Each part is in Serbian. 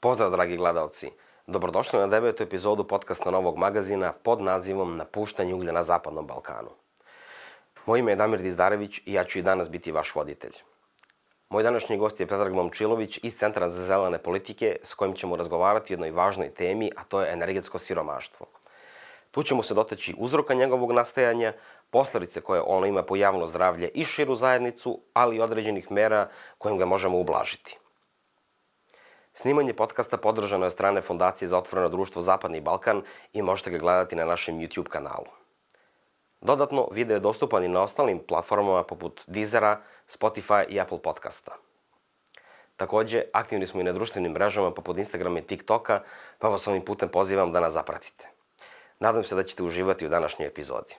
Pozdrav, dragi gledalci! Dobrodošli na 9. epizodu podcasta Novog magazina pod nazivom Napuštanje uglja na Zapadnom Balkanu. Moje ime je Damir Dizdarević i ja ću i danas biti vaš voditelj. Moj današnji gost je Predrag Momčilović iz Centra za zelene politike s kojim ćemo razgovarati o jednoj važnoj temi, a to je energetsko siromaštvo. Tu ćemo se dotaći uzroka njegovog nastajanja, posledice koje ono ima po javno zdravlje i širu zajednicu, ali i određenih mera kojim ga možemo ublažiti. Snimanje podcasta podržano je od strane Fondacije za otvoreno društvo Zapadni Balkan i možete ga gledati na našem YouTube kanalu. Dodatno, video je dostupan i na ostalim platformama poput Deezera, Spotify i Apple podcasta. Takođe, aktivni smo i na društvenim mrežama poput Instagrama i TikToka, pa vas ovim putem pozivam da nas zapratite. Nadam se da ćete uživati u današnjoj epizodi.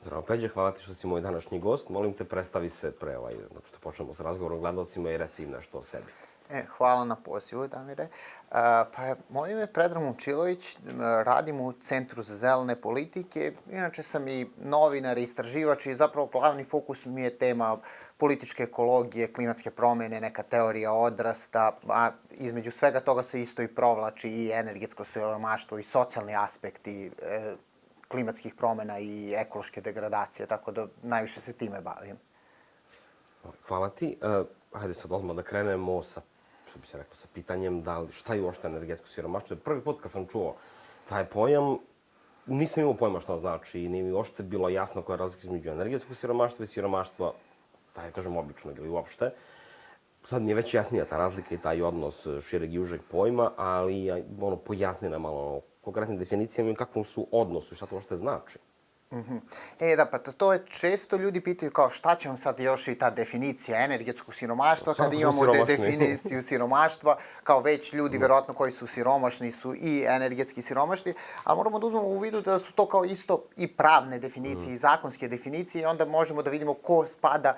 Zdravo, Peđe, hvala ti što si moj današnji gost. Molim te, predstavi se pre što počnemo s razgovorom gledalcima i reci im nešto o sebi. Hvala na pozivu, Damire. Moje ime je Predrag Momčilović, radim u Centru za zelene politike. Inače sam i novinar i istraživač i zapravo glavni fokus mi je tema političke ekologije, klimatske promjene, neka teorija odrasta, a između svega toga se isto i provlači i energetsko siromaštvo i socijalni aspekti klimatskih promjena i ekološke degradacije, tako da najviše se time bavim. Hvala ti. Hajde sad odmah da krenemo sa, što bi se rekao, sa pitanjem šta je uopšte energetsko siromaštvo. Prvi put kad sam čuo taj pojam, nisam imao pojma šta znači i nije mi uopšte bilo jasno koja je razlika između energetskog siromaštva i siromaštva, da kažem, običnog ili uopšte. Sad mi je već jasnija ta razlika i taj odnos šireg i užeg pojma, ali pojasni nam malo konkretnim definicijama i kakvom su odnosu i šta to uopšte znači. To je često ljudi pitaju kao šta će vam sad još i ta definicija energetskog siromaštva kad imamo definiciju siromaštva, kao već ljudi verovatno koji su siromašni su i energetski siromašni, a moramo da uzmemo u vidu da su to kao isto i pravne definicije i zakonske definicije i onda možemo da vidimo ko spada.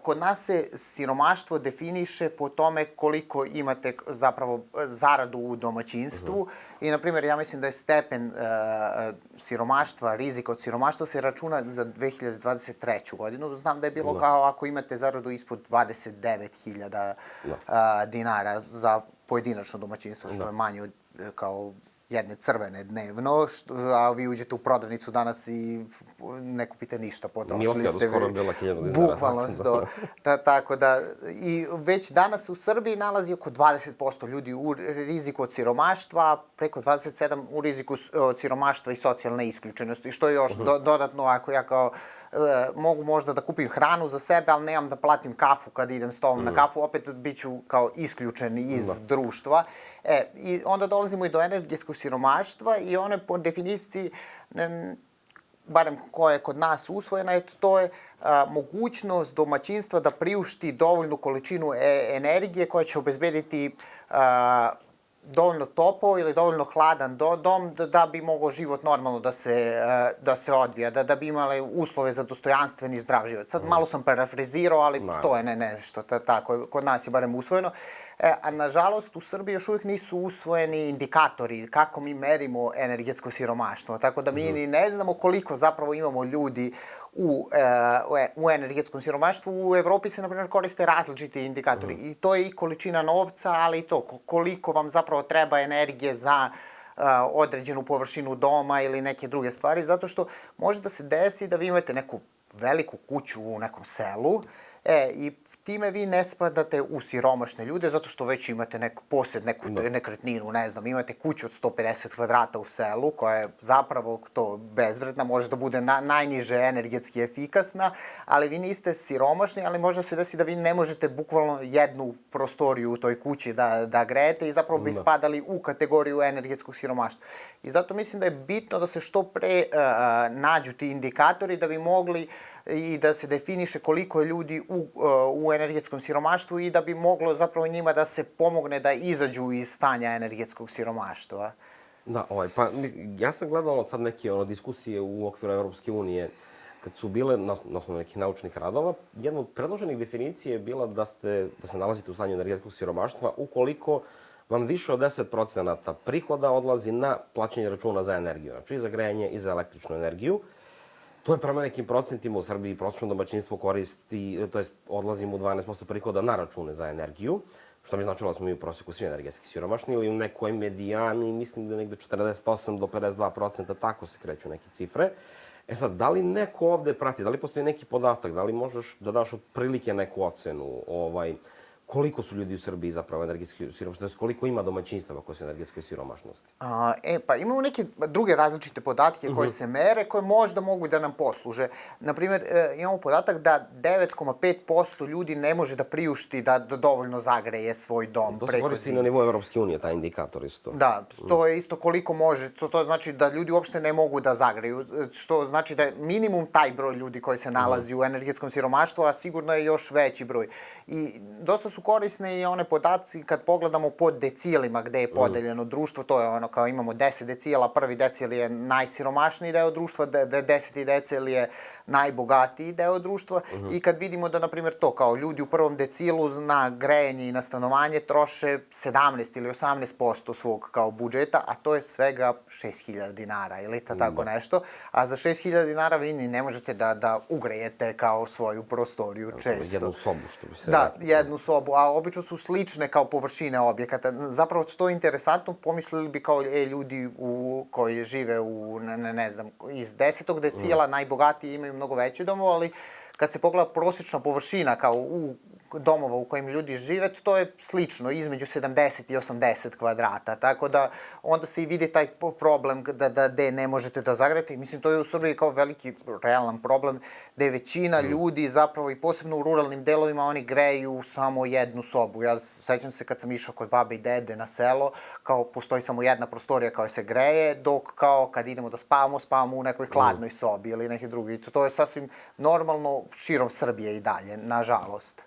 Kod nas se siromaštvo definiše po tome koliko imate zapravo zaradu u domaćinstvu i, na primjer, ja mislim da je stepen siromaštva, rizika od siromaštva se računa za 2023. godinu. Znam da je bilo kao ako imate zaradu ispod 29.000 dinara za pojedinačno domaćinstvo, što je manje od kao jedne crvene dnevno, a vi uđete u prodavnicu danas i ne kupite ništa, potrošili ste skoro bila 1000 dinara. Bukvalno to. Tako da, i već danas u Srbiji nalazi oko 20% ljudi u riziku od siromaštva, preko 27% u riziku od siromaštva i socijalne isključenosti, što je još dodatno ako ja kao mogu možda da kupim hranu za sebe, ali nemam da platim kafu kad idem s tobom na kafu, opet bit ću kao isključen iz društva. I onda dolazimo i do energetskog siromaštva i one po definiciji, barem koja je kod nas usvojena, to je mogućnost domaćinstva da priušti dovoljnu količinu energije koja će obezbediti dovoljno topao ili dovoljno hladan dom da bi mogao život normalno da se odvija, da bi imali uslove za dostojanstveni i zdrav život. Sad malo sam parafrazirao, ali to je nešto tako, kod nas je barem usvojeno. A nažalost u Srbiji još uvijek nisu usvojeni indikatori kako mi merimo energetsko siromaštvo, tako da mi ni ne znamo koliko zapravo imamo ljudi u energetskom siromaštvu. U Evropi se, na primjer, koriste različiti indikatori i to je i količina novca, ali i to koliko vam zapravo treba energije za određenu površinu doma ili neke druge stvari, zato što može da se desi da vi imate neku veliku kuću u nekom selu i time vi ne spadate u siromašne ljude zato što već imate neku nekretninu, ne znam, imate kuću od 150 kvadrata u selu koja je zapravo to bezvredna, može da bude najniže energetski efikasna, ali vi niste siromašni, ali može se desiti da vi ne možete bukvalno jednu prostoriju u toj kući da grejete i zapravo bi spadali u kategoriju energetskog siromaštva. I zato mislim da je bitno da se što pre nađu ti indikatori da bi mogli i da se definiše koliko je ljudi u energetskom siromaštvu i da bi moglo zapravo njima da se pomogne da izađu iz stanja energetskog siromaštva. Da, ja sam gledao sad neke diskusije u okviru Evropske unije kad su bile, na osnovu nekih naučnih radova, jedna od predloženih definicija je bila da se nalazite u stanju energetskog siromaštva ukoliko vam više od 10% prihoda odlazi na plaćanje računa za energiju, znači i za grejanje i za električnu energiju. To je prema nekim procentima u Srbiji prosječno domaćinstvo koristi, to jest odlazi mu 12% prihoda na račune za energiju, što bi značilo da smo mi u prosjeku svi energetski siromašni ili u nekoj medijani, mislim da je negde 48 do 52%, tako se kreću neke cifre. E sad, da li neko ovde prati, da li postoji neki podatak, da li možeš da daš otprilike neku ocenu, koliko su ljudi u Srbiji zapravo energetski siromašni, to je koliko ima domaćinstava koje su energetskoj siromašnosti? Pa imamo neke druge različite podatke koje se mere, koje možda mogu da nam posluže. Naprimer, imamo podatak da 9,5% ljudi ne može da priušti da dovoljno zagreje svoj dom To se preko koristi zime. na nivou Evropske unije, taj indikator isto. Da, to je isto koliko može, to znači da ljudi uopšte ne mogu da zagreju, što znači da je minimum taj broj ljudi koji se nalazi u energetskom siromaštvu, a sigurno je još veći broj. I dosta su korisne i one podaci kad pogledamo po decilima gde je podeljeno društvo, to je ono kao imamo 10 decila, prvi decil je najsiromašniji deo društva, 10. decil je najbogatiji deo društva i kad vidimo da, na primjer, to kao ljudi u prvom decilu na grejanje i na stanovanje troše 17 ili 18% svog kao budžeta, a to je svega 6.000 dinara ili tako nešto, a za 6.000 dinara vi ni ne možete da ugrejete kao svoju prostoriju često. Jednu sobu, što bi se Da, jednu sobu, a obično su slične kao površine objekata. Zapravo to je interesantno, pomislili bi kao ljudi koji žive u, ne znam, iz 10. decila, najbogatiji imaju mnogo veći domov, ali kad se pogleda prosječna površina kao u domova u kojim ljudi žive, to je slično, između 70 i 80 kvadrata, tako da onda se i vidi taj problem da ne možete da zagrejete. Mislim, to je u Srbiji kao veliki, realan problem, da je većina ljudi zapravo i posebno u ruralnim delovima oni greju samo jednu sobu. Ja sećam se kad sam išao kod babe i dede na selo, kao postoji samo jedna prostorija koja se greje, dok kao kad idemo da spavamo u nekoj hladnoj sobi ili neki drugi. To je sasvim normalno širom Srbije i dalje, nažalost.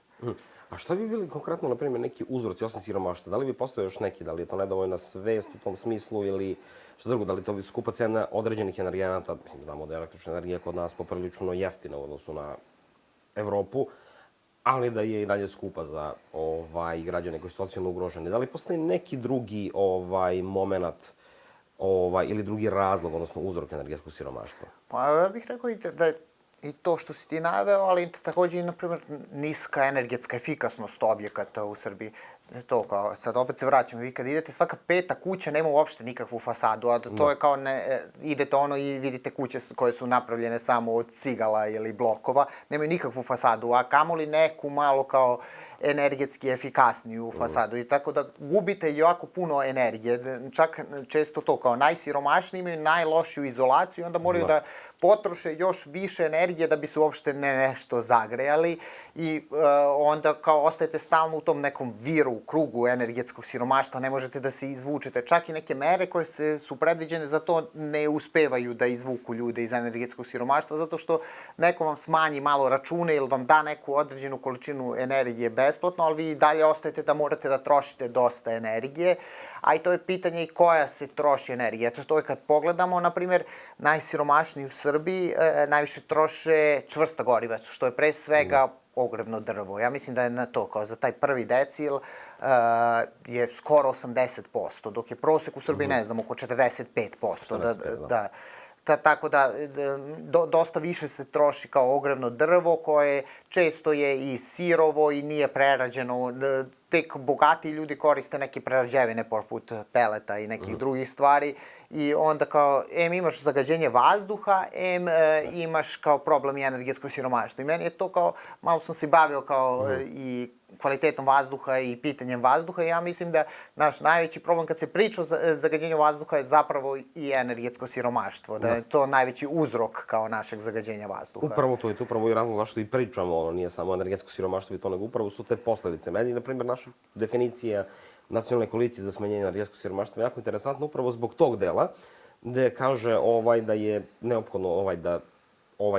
A šta bi bili konkretno, na primjer, neki uzroci osim siromaštva? Da li bi postojao još neki? Da li je to nedovoljna svest u tom smislu ili što drugo? Da li to bi skupa cena određenih energenata? Mislim, znamo da je električna energija kod nas poprilično jeftina u odnosu na Evropu, ali da je i dalje skupa za građane koji su socijalno ugroženi. Da li postoji neki drugi moment ili drugi razlog, odnosno uzrok energetskog siromaštva? Pa ja bih rekao da je i to što si ti naveo, ali takođe i, na primjer, niska energetska efikasnost objekata u Srbiji. To kao, sad opet se vraćamo, vi kad idete, svaka peta kuća nema uopšte nikakvu fasadu, a to je kao idete i vidite kuće koje su napravljene samo od cigala ili blokova, nemaju nikakvu fasadu, a kamoli neku malo kao energetski efikasniju fasadu. I tako da gubite jako puno energije, čak često to kao najsiromašniji imaju najlošiju izolaciju, onda moraju da potroše još više energije da bi se uopšte nešto zagrejali i onda kao ostajete stalno u tom nekom viru, krugu energetskog siromaštva, ne možete da se izvučete. Čak i neke mere koje su predviđene za to ne uspevaju da izvuku ljude iz energetskog siromaštva, zato što neko vam smanji malo račune ili vam da neku određenu količinu energije besplatno, ali vi i dalje ostajete da morate da trošite dosta energije, a i to je pitanje i koja se troši energija. To je kad pogledamo, na primjer, najsiromašniji u Srbiji najviše troše čvrsta goriva, što je pre svega ogrevno drvo. Ja mislim da je na to, kao za taj prvi decil, je skoro 80%, dok je prosek u Srbiji, ne znam, oko 45%. Tako da, dosta više se troši kao ogrevno drvo, koje često je i sirovo i nije prerađeno. Tek bogati ljudi koriste neke prerađevine poput peleta i nekih drugih stvari i onda kao, imaš zagađenje vazduha, imaš kao problem i energetskog siromaštva. I meni je to kao, malo sam se bavio kao i kvalitetom vazduha i pitanjem vazduha i ja mislim da naš najveći problem kad se priča o zagađenju vazduha je zapravo i energetsko siromaštvo, da je to najveći uzrok kao našeg zagađenja vazduha. Upravo to je upravo i razlog zašto i pričamo, nije samo energetsko siromaštvo i to, nego upravo su te posledice. Meni, na primjer, naša definicija Nacionalne koalicije za smanjenje energetskog siromaštva je jako interesantna upravo zbog tog dela, gde kaže da je neophodno da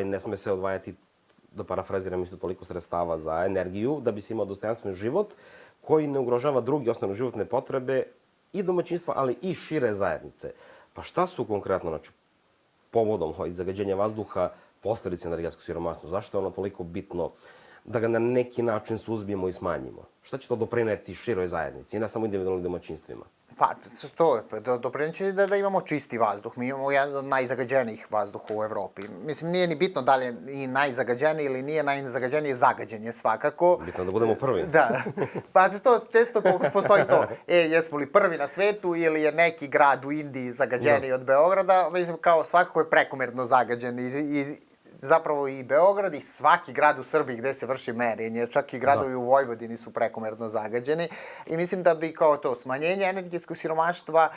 ne sme se odvajati, da parafraziram, isto toliko sredstava za energiju, da bi se imao dostojanstven život koji ne ugrožava druge osnovne životne potrebe i domaćinstva, ali i šire zajednice. Pa šta su konkretno, znači, povodom zagađenja vazduha posledice energetskog siromaštva? Zašto je ono toliko bitno da ga na neki način suzbijemo i smanjimo? Šta će to doprineti široj zajednici, ne samo individualnim domaćinstvima? Pa, to je, doprineće da imamo čisti vazduh. Mi imamo jedan od najzagađenijih vazduha u Evropi. Mislim, nije ni bitno da li je i najzagađeniji ili nije najzagađeniji, zagađen je svakako. Bitno da budemo prvi. Da. Pa to često postoji to. Jesmo li prvi na svetu ili je neki grad u Indiji zagađeniji od Beograda? Mislim, kao svakako je prekomerno zagađen i zapravo i Beograd i svaki grad u Srbiji gde se vrši merenje, čak i gradovi u Vojvodini su prekomerno zagađeni. I mislim da bi kao to smanjenje energetskog siromaštva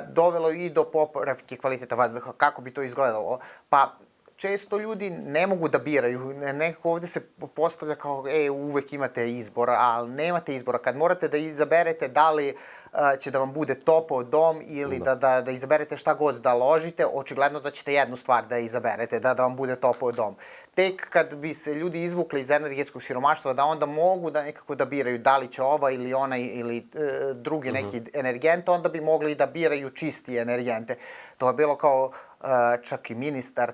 dovelo i do popravke kvaliteta vazduha. Kako bi to izgledalo? Pa često ljudi ne mogu da biraju. Nekako ovde se postavlja kao, uvek imate izbor, ali nemate izbora. Kad morate da izaberete da li će da vam bude topao dom ili da izaberete šta god da ložite, očigledno da ćete jednu stvar da izaberete, da vam bude topao dom. Tek kad bi se ljudi izvukli iz energetskog siromaštva, da onda mogu da nekako da biraju da li će ova ili onaj ili drugi neki energent, onda bi mogli da biraju čistije energente. To je bilo kao čak i ministar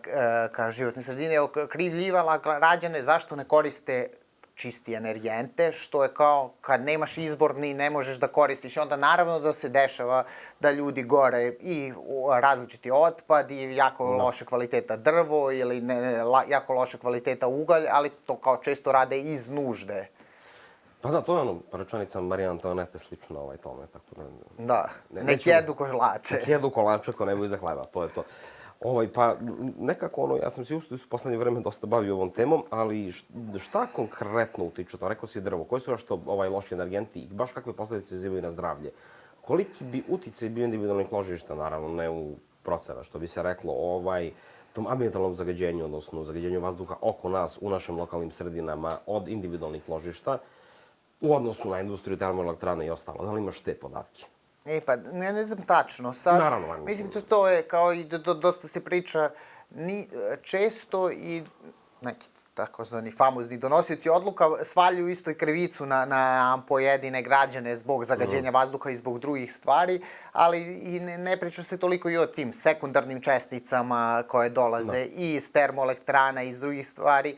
životne sredine krivljivala građane zašto ne koriste čisti energente, što je kao kad nemaš izbor ni ne možeš da koristiš. Onda naravno da se dešava da ljudi gore i različiti otpad i jako loše kvaliteta drvo ili jako loše kvaliteta ugalj, ali to kao često rade iz nužde. Pa da, to je rečenica Marije Antoanete slično tome, tako da... Da, nek jedu kolače. Nek jedu kolače ko nemaju za hleba, to je to. Pa nekako ja sam se u poslednje vreme dosta bavio ovom temom, ali šta konkretno utiče to? Rekao si drvo, koji su još to loši energenti i baš kakve posledice izazivaju na zdravlje? Koliki bi uticaj bio individualnih ložišta, naravno ne u procena, što bi se reklo, tom ambientalnom zagađenju, odnosno zagađenju vazduha oko nas, u našim lokalnim sredinama, od individualnih ložišta, u odnosu na industriju, termoelektrane i ostalo. Da li imaš te podatke? Pa, ne znam tačno. Sad, naravno. Mislim, to je kao i dosta se priča često i neki takozvani famozni donosioci odluka svaljuju isto i krivicu na pojedine građane zbog zagađenja vazduha i zbog drugih stvari, ali i ne priča se toliko i o tim sekundarnim česticama koje dolaze i iz termoelektrana i iz drugih stvari.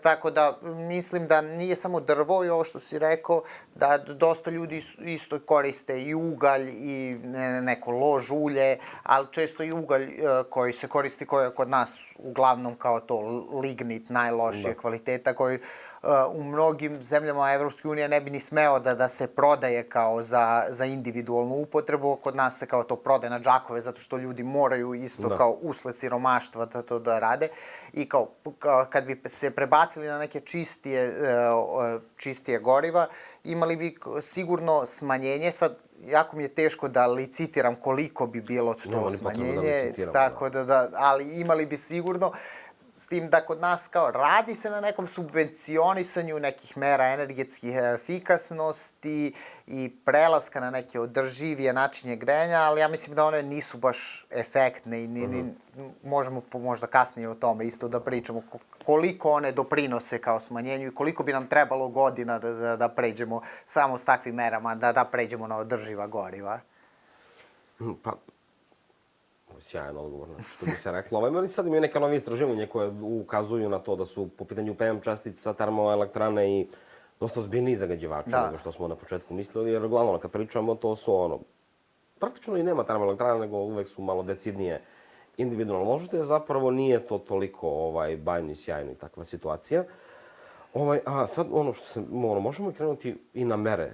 Tako da mislim da nije samo drvo i ovo što si rekao, da dosta ljudi isto koriste i ugalj i neko lož ulje, ali često i ugalj koji se koristi, koji je kod nas uglavnom kao to lignit najlošije kvaliteta, koji u mnogim zemljama Evropske unije ne bi ni smeo da se prodaje kao za individualnu upotrebu. Kod nas se kao to prodaje na džakove zato što ljudi moraju isto kao usled siromaštva to da rade. I kao kad bi se prebacili na neke čistije goriva, imali bi sigurno smanjenje. Sad, jako mi je teško da licitiram koliko bi bilo to smanjenje, tako ali imali bi sigurno, s tim da kod nas kao radi se na nekom subvencionisanju nekih mera energetskih efikasnosti i prelaska na neke održivije načine grejanja, ali ja mislim da one nisu baš efektne i možemo možda kasnije o tome isto da pričamo koliko one doprinose kao smanjenju i koliko bi nam trebalo godina da pređemo samo s takvim merama, da pređemo na održiva goriva. Pa, sjajan odgovor, što bi se reklo. Imali sad imaju neke nove istraživanje koje ukazuju na to da su po pitanju PM čestica, termoelektrane i dosta zbiljniji zagađivači nego što smo na početku mislili, jer uglavnom kad pričamo to su praktično i nema termoelektrane, nego uvek su malo decidnije individualno ložište, zapravo nije to toliko bajno i sjajno i takva situacija. A sad ono što možemo krenuti i na mere.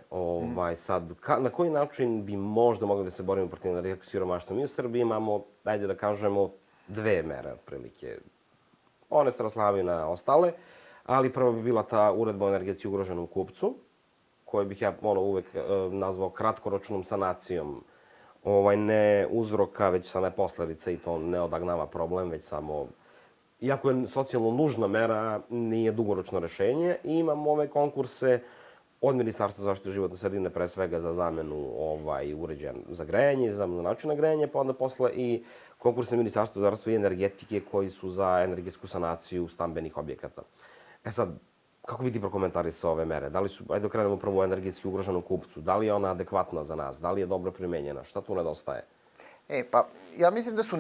Sad, na koji način bi možda mogli da se borimo protiv energetskog siromaštva? Mi u Srbiji imamo, ajde da kažemo, dve mere, otprilike. One se raslavaju na ostale, ali prva bi bila ta uredba o energetski ugroženom kupcu, koju bih ja uvek nazvao kratkoročnom sanacijom ne uzroka, već same posledice i to ne odagnava problem, već samo, iako je socijalno nužna mera, nije dugoročno rešenje i imamo ove konkurse od Ministarstva zaštite životne sredine, pre svega za zamenu uređaja za grejanje, za zamenu načina grejanja, pa onda posle i konkurse Ministarstva za razvoj i energetike koji su za energetsku sanaciju stambenih objekata. Sad, kako bi ti prokomentarisao ove mere? Da li su, ajde krenemo prvo o energetski ugroženom kupcu, da li je ona adekvatna za nas, da li je dobro primenjena, šta tu nedostaje? Pa ja mislim da su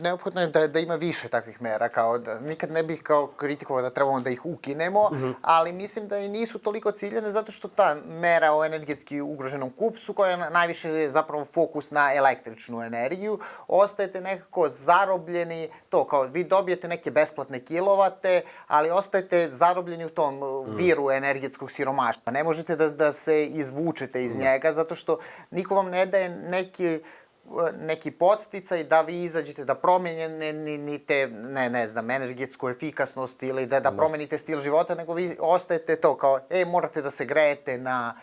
neophodne da ima više takvih mera, kao da nikad ne bih kao kritikovao da trebamo da ih ukinemo, ali mislim da i nisu toliko ciljene zato što ta mera o energetski ugroženom kupcu koja je najviše zapravo fokus na električnu energiju, ostajete nekako zarobljeni, to kao vi dobijete neke besplatne kilovate, ali ostajete zarobljeni u tom viru energetskog siromaštva. Ne možete da se izvučete iz njega zato što niko vam ne daje neki podsticaj da vi izađete da promenite, ne znam, energetsku efikasnost ili da promenite stil života, nego vi ostajete to kao, morate da se grejete na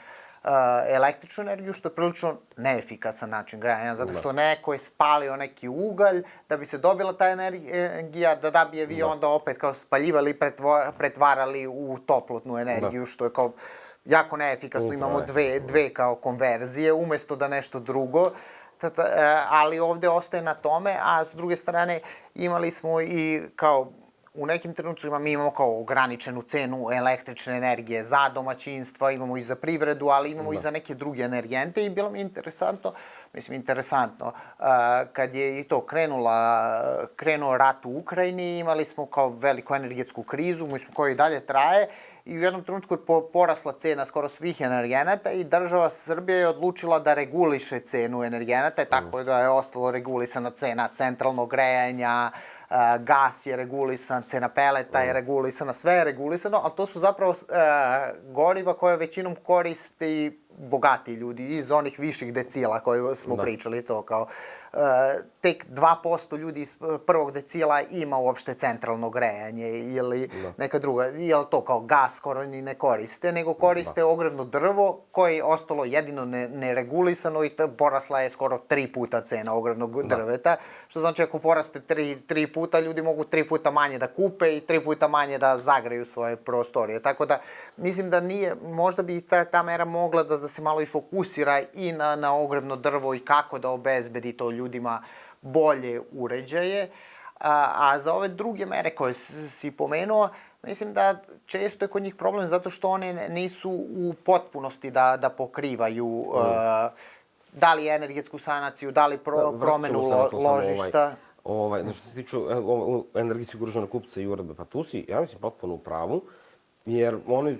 električnu energiju, što je prilično neefikasan način grejanja, zato što neko je spalio neki ugalj da bi se dobila ta energija, da bi je vi onda opet kao spaljivali i pretvarali u toplotnu energiju, što je kao jako neefikasno. Imamo dve kao konverzije, umesto da nešto drugo, ali ovde ostaje na tome, a s druge strane imali smo i kao u nekim trenucima mi imamo kao ograničenu cenu električne energije za domaćinstva, imamo i za privredu, ali imamo i za neke druge energente i bilo mi interesantno, kad je i to krenuo rat u Ukrajini, imali smo kao veliku energetsku krizu, koja i dalje traje i u jednom trenutku je porasla cena skoro svih energenata i država Srbije je odlučila da reguliše cenu energenata, tako da je ostalo regulisana cena centralnog grejanja, gas je regulisan, cena peleta je regulisana, sve je regulisano, ali to su zapravo goriva koje većinom koriste bogati ljudi iz onih viših decila koje smo pričali, to kao tek 2% ljudi iz prvog decila ima uopšte centralno grejanje ili neka druga, jel to kao gas skoro ni ne koriste, nego koriste ogrevno drvo koje je ostalo jedino neregulisano i porasla je skoro 3 puta cena ogrevnog drveta, što znači ako poraste 3 puta, ljudi mogu 3 puta manje da kupe i 3 puta manje da zagreju svoje prostorije. Tako da mislim da nije, možda bi ta mera mogla da se malo i fokusira i na ogrevno drvo i kako da obezbedi to ljudima bolje uređaje. A za ove druge mere koje si pomenuo, mislim da često je kod njih problem zato što one nisu u potpunosti da pokrivaju da li energetsku sanaciju, da li promenu ložišta. Što se tiče energetski ugroženog kupca i uredbe, pa tu si, ja mislim, potpuno u pravu, jer oni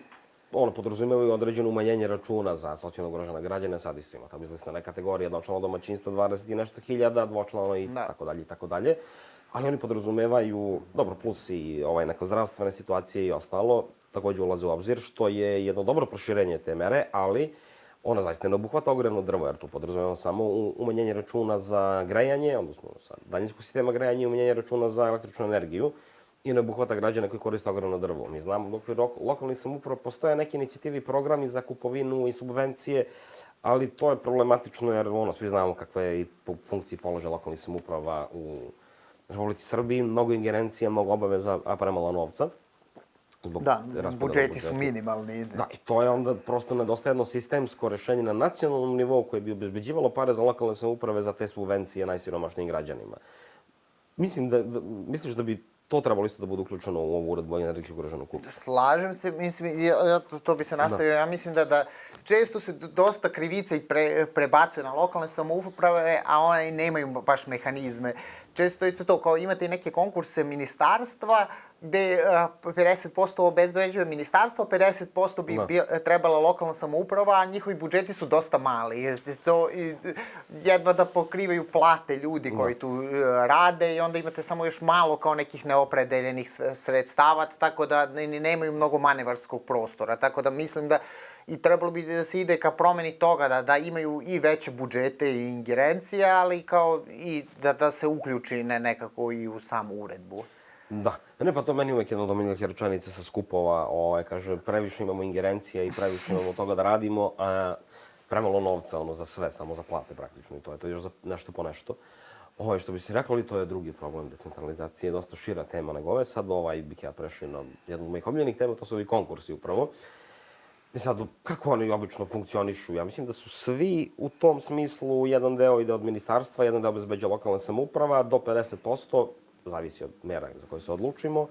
podrazumevaju određeno umanjenje računa za socijalno ugrožene građane, sad isto ima ta izlistana kategorija, jednočlano domaćinstvo 20 i nešto hiljada, dvočlano i tako dalje. Ali oni podrazumevaju, dobro, plus i neka zdravstvene situacije i ostalo, takođe ulaze u obzir, što je jedno dobro proširenje te mere, ali ona zaista ne obuhvata ogrevno drvo, jer tu podrazumevamo samo umanjenje računa za grejanje, odnosno sa daljinskog sistema grejanja i umanjenje računa za električnu energiju, i ne obuhvata građane koji koriste ogrevno drvo. Mi znamo da u okviru lokalnih samouprava postoje neke inicijativi i programi za kupovinu i subvencije, ali to je problematično jer svi znamo kakva je i po funkciji položaja lokalnih samouprava u Republici Srbiji. Mnogo ingerencija, mnogo obaveza, a premalo novca. Da, budžeti su minimalni. Da, i to je onda prosto nedostaje jedno sistemsko rešenje na nacionalnom nivou koje bi obezbeđivalo pare za lokalne samouprave za te subvencije najsiromašnijim građanima. Misliš da bi to trebalo isto da bude uključeno u ovu uredbu o energetski ugroženom kupcu? Slažem se, mislim, to bi se nastavio. Ja mislim da često se dosta krivica i prebacuje na lokalne samouprave, a one nemaju baš mehanizme. Često je to kao imate neke konkurse ministarstva gde 50% obezbeđuje ministarstvo, 50% bi trebala lokalna samouprava, a njihovi budžeti su dosta mali. Jedva da pokrivaju plate ljudi koji tu rade i onda imate samo još malo kao nekih neopredeljenih sredstava, tako da nemaju mnogo manevarskog prostora. Tako da mislim da i trebalo bi da se ide ka promeni toga, da imaju i veće budžete i ingerencije, ali kao i da se uključi nekako i u samu uredbu. Da. Ne, pa to meni uvek jedna od omiljenih rečenica sa skupova, kaže, previše imamo ingerencija i previše imamo toga da radimo, a premalo novca za sve, samo za plate praktično i to je to još za nešto po nešto. Što bi si rekao, to je drugi problem decentralizacije, dosta šira tema nego ove. Sad bih ja prešao na jednu od mojih omiljenih tema, to su ovi konkursi upravo. I sad, kako oni obično funkcionišu? Ja mislim da su svi u tom smislu, jedan deo ide od ministarstva, jedan deo obezbeđuje lokalna samouprava, do 50%, zavisi od mera za koje se odlučimo,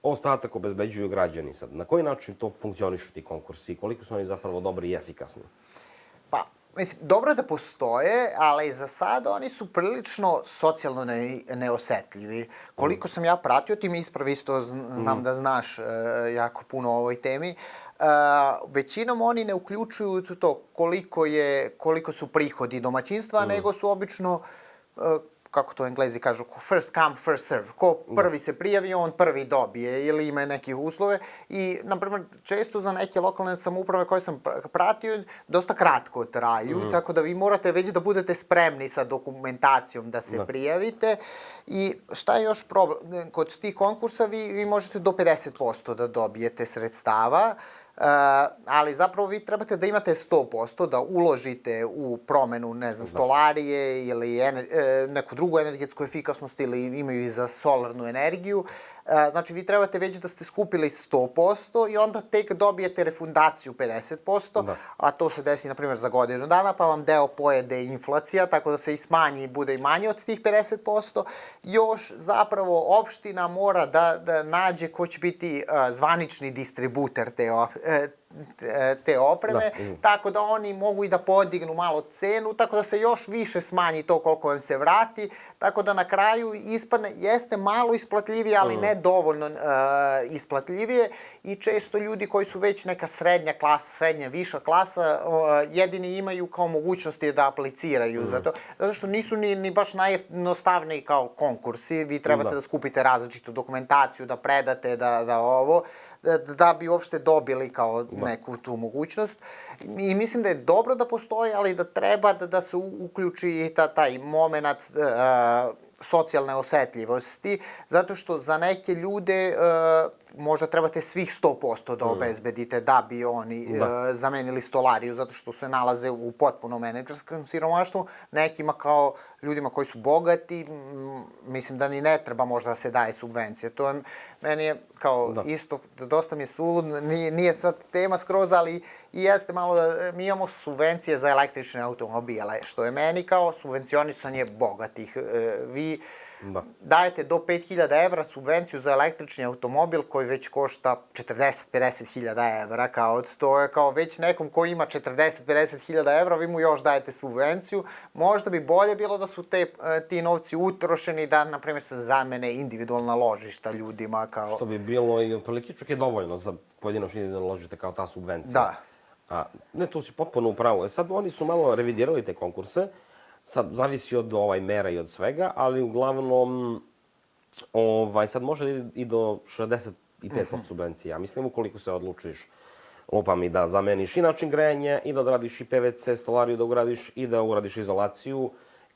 ostatak obezbeđuju građani. Sad, na koji način to funkcionišu ti konkursi i koliko su oni zapravo dobri i efikasni? Pa, Mislim, dobro je da postoje, ali za sad oni su prilično socijalno neosetljivi. Koliko sam ja pratio, ti mi ispravi isto, znam da znaš jako puno o ovoj temi, većinom oni ne uključuju to koliko su prihodi domaćinstva, nego su obično, kako to Englezi kažu, first come, first serve. Ko prvi se prijavi, on prvi dobije ili ima neke uslove. I, na primjer, često za neke lokalne samouprave koje sam pratio, dosta kratko traju, tako da vi morate već da budete spremni sa dokumentacijom da se prijavite. I šta je još problem? Kod tih konkursa vi možete do 50% da dobijete sredstava, ali zapravo vi trebate da imate 100%, da uložite u promenu, ne znam, stolarije ili neku drugu energetsku efikasnost ili imaju i za solarnu energiju. Znači, vi trebate već da ste skupili 100% i onda tek dobijete refundaciju 50%, a to se desi, na primjer, za godinu dana, pa vam deo pojede inflacija, tako da se i smanji i bude i manje od tih 50%. Još, zapravo, opština mora da nađe ko će biti zvanični distributer te opreme, tako da oni mogu i da podignu malo cenu, tako da se još više smanji to koliko vam se vrati, tako da na kraju ispadne, jeste malo isplatljivije, ali ne dovoljno isplatljivije i često ljudi koji su već neka srednja klasa, srednja viša klasa, jedini imaju kao mogućnosti da apliciraju za to, zato što nisu ni baš najjednostavniji kao konkursi, vi trebate da skupite različitu dokumentaciju, da predate, da bi uopšte dobili kao neku tu mogućnost. I mislim da je dobro da postoji, ali da treba da se uključi i taj moment socijalne osetljivosti, zato što za neke ljude možda trebate svih 100% da obezbedite da bi oni zamenili stolariju, zato što se nalaze u potpunom energetskom siromaštvu. Nekima kao ljudima koji su bogati, mislim da ni ne treba možda da se daje subvencije. To je, meni je kao isto, dosta mi je sulud, nije sad tema skroz, ali i jeste malo da mi imamo subvencije za električne automobile, što je meni kao subvencionisanje bogatih. Vi dajete do 5.000 evra subvenciju za električni automobil koji već košta 40-50.000 evra, to je kao već nekom ko ima 40-50.000 evra, vi mu još dajete subvenciju. Možda bi bolje bilo da su ti novci utrošeni da, na primjer, se zamene individualna ložišta ljudima. Što bi bilo i otprilike čak je dovoljno za pojedinačno individualno ložište kao ta subvencija. Da. Ne, tu si potpuno u pravu. Sad oni su malo revidirali te konkurse. Sad, zavisi od mera i od svega, ali uglavnom sad može i do 65% subvencija. Mislim, ukoliko se odlučiš, lupam, i da zameniš i način grejanja, i da odradiš i PVC stolariju da ugradiš, i da ugradiš izolaciju,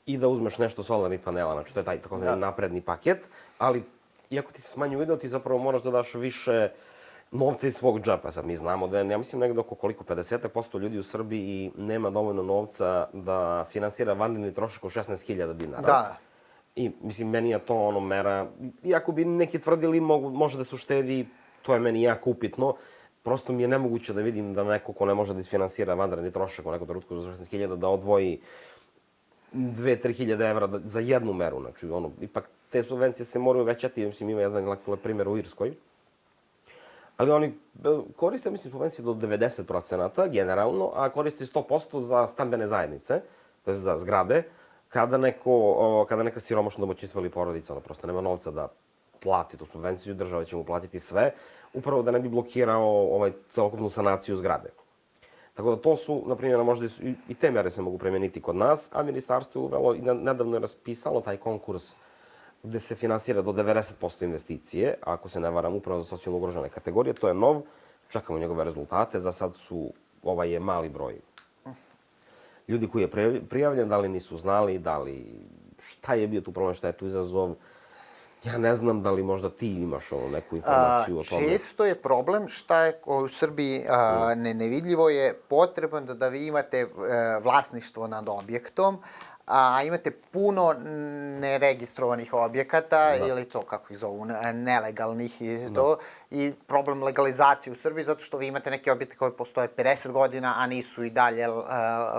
i da uzmeš nešto solarnih panela. Znači, to je taj takozvani napredni paket, ali iako ti se smanju video, ti zapravo moraš da daš više novca iz svog džepa. Sad mi znamo da je, ja mislim, negde oko 50% ljudi u Srbiji nema dovoljno novca da finansira vanredni trošak od 16.000 dinara. Da. I, mislim, meni je to mera, iako bi neki tvrdili može da se uštedi, to je meni jako upitno. Prosto mi je nemoguće da vidim da neko ko ne može da isfinansira vanredni trošak u nekom trenutku za 16.000 da odvoji 2-3.000 evra za jednu meru. Znači, ipak te subvencije se moraju većati. Mislim, ima jedan primjer u Irskoj. Ali oni koriste, mislim, subvencije do 90% generalno, a koriste 100% za stambene zajednice, to je za zgrade, kada neka siromašna domaćinstva ili porodica, prosto nema novca da plati tu subvenciju, država će mu platiti sve, upravo da ne bi blokirao celokupnu sanaciju zgrade. Tako da to su, na primjer, možda i te mere se mogu premeniti kod nas, a ministarstvo je uvelo i nedavno je raspisalo taj konkurs gde se finansira do 90% investicije, ako se ne varam, upravo za socijalno ugrožene kategorije. To je nov, čekamo njegove rezultate, za sad je mali broj ljudi koji je prijavljen, da li nisu znali, šta je bio tu problem, šta je tu izazov. Ja ne znam da li možda ti imaš neku informaciju o tome. Često je problem šta je u Srbiji nevidljivo je potrebno da vi imate vlasništvo nad objektom, a imate puno neregistrovanih objekata, ili to, kako ih zovu, nelegalnih i to, i problem legalizacije u Srbiji, zato što vi imate neke objekte koji postoje 50 godina, a nisu i dalje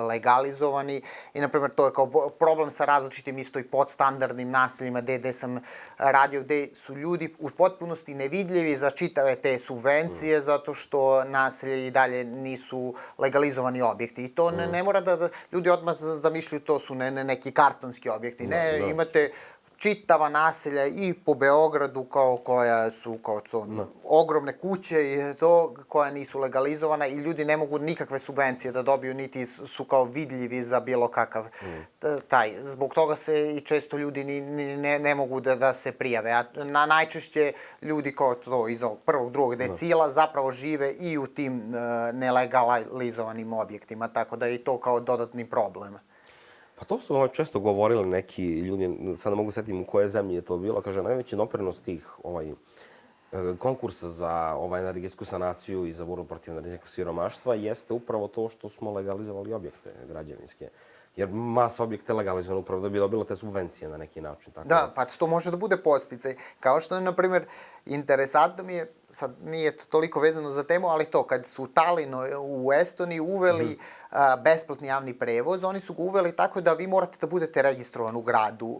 legalizovani. I, na primjer, to je kao problem sa različitim isto i podstandardnim naseljima gde sam radio, gde su ljudi u potpunosti nevidljivi za čitave te subvencije, zato što naselje i dalje nisu legalizovani objekti. I to ne mora da ljudi odmah zamišljaju to su neki kartonski objekti. Ne, imate čitava naselja i po Beogradu koja su kao to ogromne kuće i to koja nisu legalizovana i ljudi ne mogu nikakve subvencije da dobiju, niti su kao vidljivi za bilo kakav taj. Zbog toga se i često ljudi ne mogu da se prijave. A najčešće ljudi kao to iz ovog prvog, drugog decila zapravo žive i u tim nelegalizovanim objektima, tako da je i to kao dodatni problem. Pa to su često govorili neki ljudi, sad ne mogu setim u koje zemlji je to bilo, kaže najveći doprinos tih konkursa za energetsku sanaciju i za borbu protiv energetskog siromaštva jeste upravo to što smo legalizovali objekte građevinske. Jer masa objekta je legalizovana upravo da bi dobilo te subvencije na neki način. Da, pa to može da bude podsticaj. Kao što je, na primjer, interesantno mi je, sad nije toliko vezano za temu, ali to, kad su u Talinu u Estoniji uveli besplatni javni prevoz, oni su ga uveli tako da vi morate da budete registrovan u gradu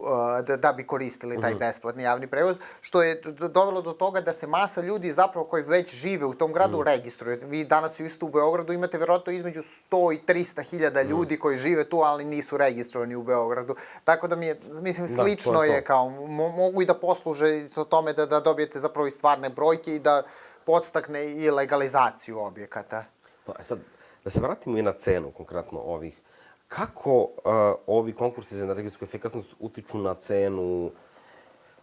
da bi koristili taj besplatni javni prevoz, što je dovelo do toga da se masa ljudi zapravo koji već žive u tom gradu registruje. Vi danas isto u Beogradu imate verovatno između 100 i 300 hiljada ljudi koji žive tu, ali nisu registrovani u Beogradu. Tako da mi je, mislim, slično je kao, mogu i da posluže o tome da dobijete zapravo i stvarne brojke i da podstakne i legalizaciju objekata. Sad, da se vratimo i na cenu konkretno ovih. Kako ovi konkursi za energetsku efikasnost utiču na cenu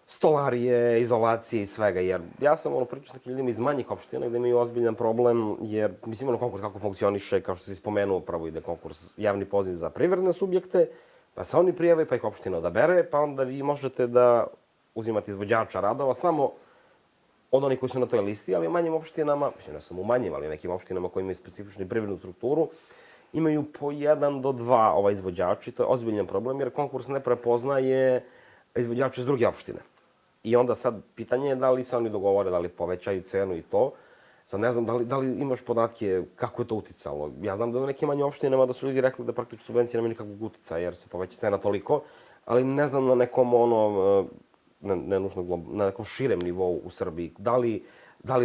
stolarije, izolacije i svega? Jer ja sam pričao s nekim ljudima iz manjih opština gde imaju ozbiljan problem, jer mislim konkurs kako funkcioniše, kao što si spomenuo, prvo ide konkurs, javni poziv za privredne subjekte, pa se oni prijave, pa ih opština odabere, pa onda vi možete da uzimate izvođača radova samo od onih koji su na toj listi, ali u manjim opštinama, mislim ne samo u manjim, ali nekim opštinama koji imaju specifičnu i privrednu strukturu, imaju po 1 do 2 izvođači. To je ozbiljan problem jer konkurs ne prepoznaje izvođače iz druge opštine. I onda sad pitanje je da li se oni dogovore, da li povećaju cenu i to. Sad ne znam da li imaš podatke kako je to uticalo. Ja znam da u nekim manjim opštinama da su ljudi rekli da praktično subvencije nemaju nikakvog uticaja jer se poveća cena toliko, ali ne znam na nekom ne nužno na nekom širem nivou u Srbiji. Da li